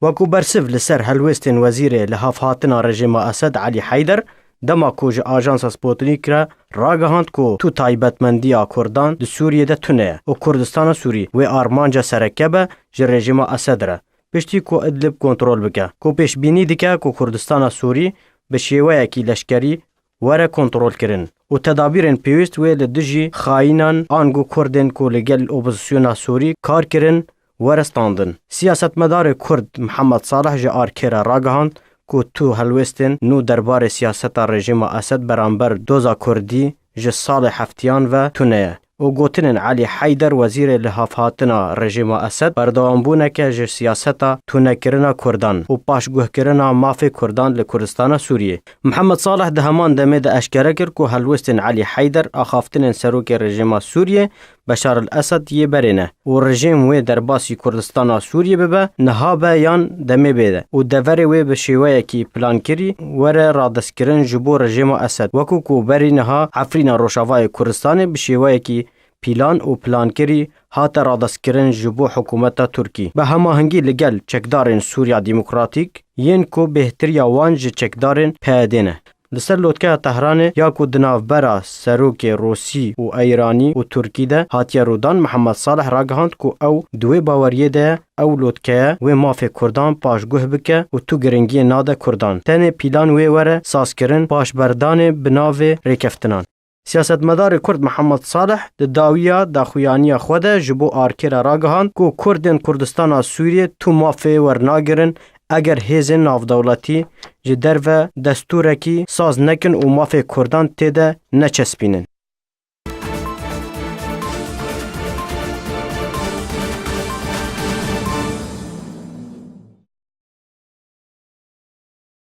وکو برسف لسر هلوستین وزیر لحافهاتنا رژیم اسد علی حیدر دما کو ج آژانس سپوتنیک را راگهاند کو تو تایبتمندیا کردان د سوریه ده تونه او کردستان سوری و آرمانجا سرکبه ج رژیم اسد را پشتی کو ادلب کنترل بکه کو پیش بینی دکه کو کردستان سوری به شیوه کی لشکری وره کنترل کرن و تدابیرن پیوست و لدجی خاینان آنگو کردن کو لگل اپوزیسیون سوری کار کرن ورستاندن. سیاستمدار کرد محمد صالح ج آرکیرا راگهاند کو تو هلوستن نو دربار سیاست رژیم اسد برانبر دوزا کردی ج سال هفتیان و تونه او گوتنن علی حیدر وزیر لحافهاتنا رژیم اسد بردوام بونه که ج سیاستا تونه کرنا کردان و پاشگوه کرنا مافی کردان لکردستان سوریه. محمد صالح ده همان دمه ده اشکره کرد که هلوستن علی حیدر آخافتنن سروک رژیم سوریه بشار الاسد یه برینه و رژیم وی در باسی کردستان سوریه ببه نهابه یان دمه بیده و دوری وی به شیوه کی پلان کری وره رادست کرن جبو رژیم اسد وکو کو برینها عفرین روشاوای کردستان به شیوه کی پیلان و پلان کری هات رادست کرن جبو حکومت ترکی به هماهنگی لگل چکدارن سوریا دموکراتیک ین کو بهتریا وانج چکدارن پیدینه. لسر لوتکه تهران یا کو دناوبرا سروک روسی و ایرانی و ترکی ده هاتیا رودان محمد صالح راگهاند کو او دوی باوریه ده او لوتکه و مافی کردان پاشگوه بکه و تو گرنگی ناده کردان تنه پیلان وی وره ساس کرن پاش بردان بناوی ریکفتنان. سیاستمدار کرد محمد صالح د داویا د خویانی خوده جبو آرکیرا راگهاند کو کردن کردستان سوریه تو مافی ورناگرن اگر هیزن نافدولتی جدر و دستورکی ساز نکن و مافی کردان تیده نچسبینن.